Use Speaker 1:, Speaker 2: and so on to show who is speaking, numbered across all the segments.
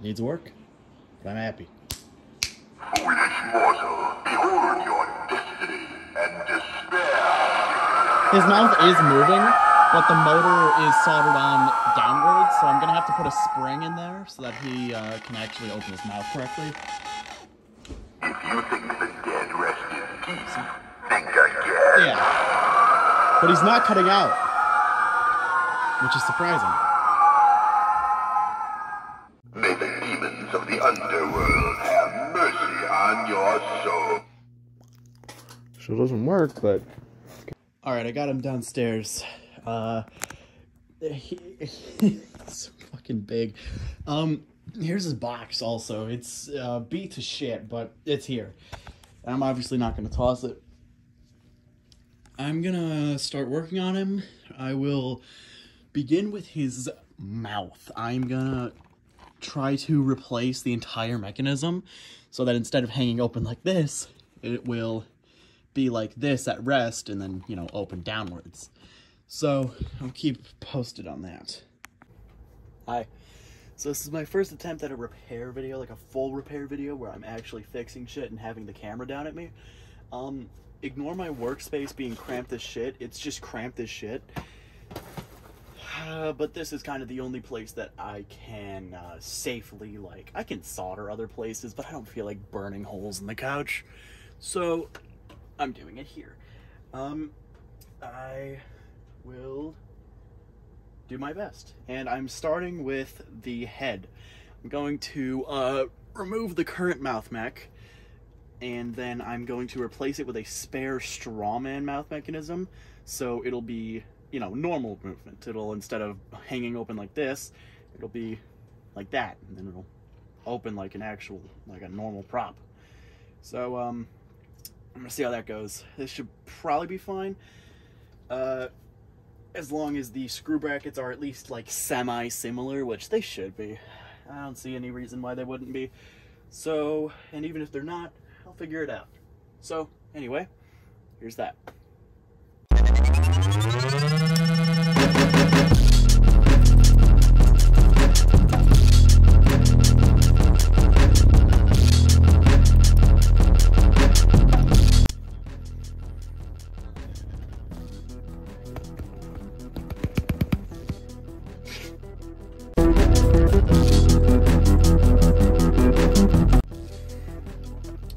Speaker 1: Needs work, but I'm happy.
Speaker 2: Foolish mortal, behold your destiny and despair.
Speaker 1: His mouth is moving, but the motor is soldered on downwards, so I'm gonna have to put a spring in there so that he can actually open his mouth correctly.
Speaker 2: If you think the dead rest in peace, think again.
Speaker 1: Yeah. But he's not cutting out, which is surprising.
Speaker 2: May the demons of the underworld have mercy on your soul.
Speaker 3: Still doesn't work, but...
Speaker 1: Alright, I got him downstairs. It's fucking big. Here's his box also. It's beat to shit, but it's here. I'm obviously not going to toss it. I'm going to start working on him. I will begin with his mouth. I'm going to try to replace the entire mechanism so that instead of hanging open like this, it will be like this at rest and then, you know, open downwards. So I'll keep posted on that. Hi. So this is my first attempt at a repair video, like a full repair video where I'm actually fixing shit and having the camera down at me. Ignore my workspace being cramped as shit. It's just cramped as shit. But this is kind of the only place that I can safely, like, I can solder other places, but I don't feel like burning holes in the couch. So I'm doing it here. I will do my best. And I'm starting with the head. I'm going to remove the current mouth mech, and then I'm going to replace it with a spare Strawman mouth mechanism, so it'll be, you know, normal movement. It'll, instead of hanging open like this, it'll be like that, and then it'll open like an actual, like a normal prop. So, I'm gonna see how that goes. This should probably be fine. As long as the screw brackets are at least like semi-similar, which they should be. I don't see any reason why they wouldn't be. So, and even if they're not, I'll figure it out. So, anyway, here's that.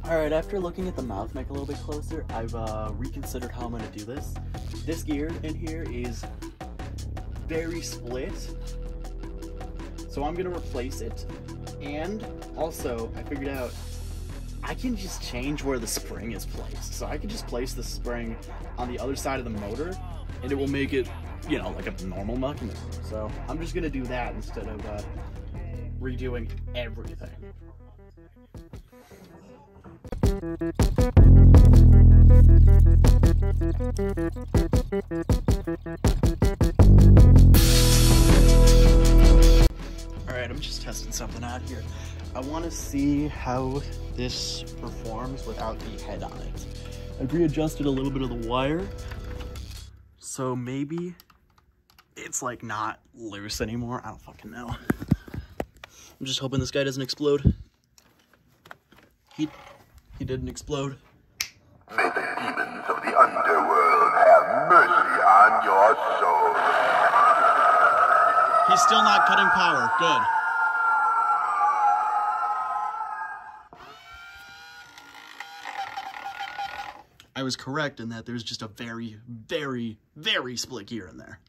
Speaker 1: Alright, after looking at the mouth mech a little bit closer, I've reconsidered how I'm going to do this. This gear in here is very split, so I'm going to replace it. And also, I figured out I can just change where the spring is placed. So I can just place the spring on the other side of the motor, and it will make it, you know, like a normal mechanism. So I'm just going to do that instead of redoing everything. Alright, I'm just testing something out here. I want to see how this performs without the head on it. I've readjusted a little bit of the wire, so maybe it's like not loose anymore. I don't fucking know. I'm just hoping this guy doesn't explode. He didn't explode.
Speaker 2: May the demons of the underworld have mercy on your soul.
Speaker 1: He's still not cutting power. Good. I was correct in that there's just a very, very, very split gear in there.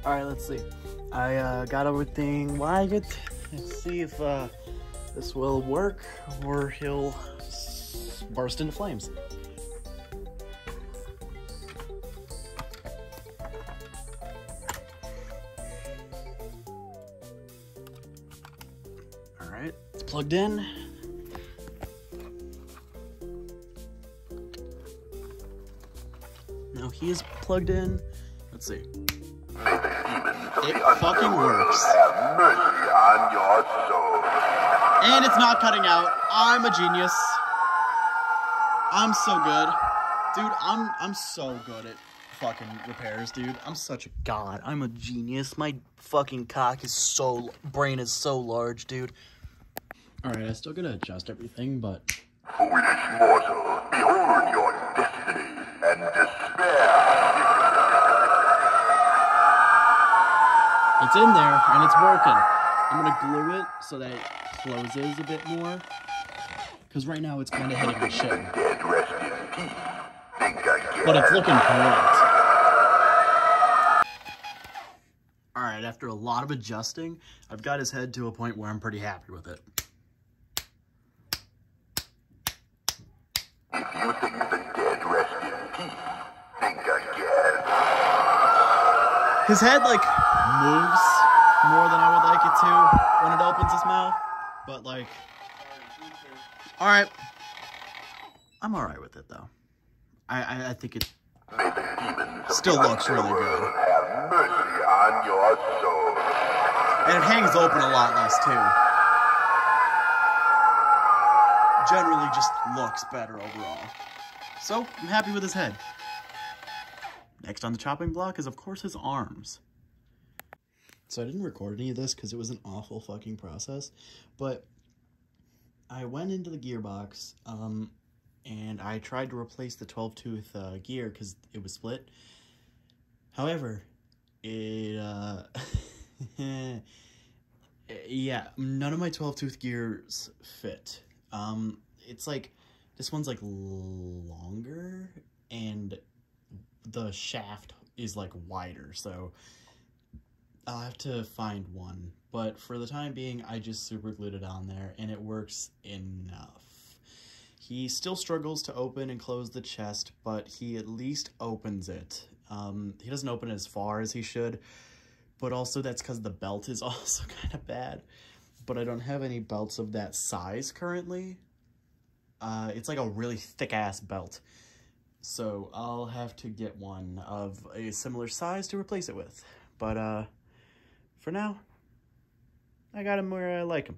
Speaker 1: Alright, let's see. I got everything wired. Let's see if this will work or he'll burst into flames. Alright, it's plugged in. Now he is plugged in. Let's see. It fucking works.
Speaker 2: Have mercy on your soul.
Speaker 1: And it's not cutting out. I'm a genius. I'm so good. Dude, I'm so good at fucking repairs, dude. I'm such a god. I'm a genius. My fucking cock is brain is so large, dude. Alright, I still gotta adjust everything, but...
Speaker 2: Foolish mortal, behold your destiny and despair.
Speaker 1: It's in there, and it's working. I'm gonna glue it so that it closes a bit more. Because right now it's kind of hitting the shit.
Speaker 2: Dead rest in peace. Think again.
Speaker 1: But it's looking great. Alright, after a lot of adjusting, I've got his head to a point where I'm pretty happy with it.
Speaker 2: If you think the dead rest in peace, think again.
Speaker 1: His head, like, moves more than I would like it to when it opens his mouth. But, like... Alright. I'm alright with it, though. I think it still looks really good.
Speaker 2: Have mercy on your soul.
Speaker 1: And it hangs open a lot less, too. Generally just looks better overall. So, I'm happy with his head. Next on the chopping block is, of course, his arms. So I didn't record any of this because it was an awful fucking process. But I went into the gearbox, and I tried to replace the 12-tooth gear because it was split. However, it, yeah, none of my 12-tooth gears fit. It's like, this one's like longer, and the shaft is like wider, so I'll have to find one. But for the time being, I just super glued it on there, and it works enough. He still struggles to open and close the chest, but he at least opens it. He doesn't open it as far as he should, but also that's because the belt is also kind of bad. But I don't have any belts of that size currently. It's like a really thick-ass belt. So I'll have to get one of a similar size to replace it with. But, for now, I got him where I like him.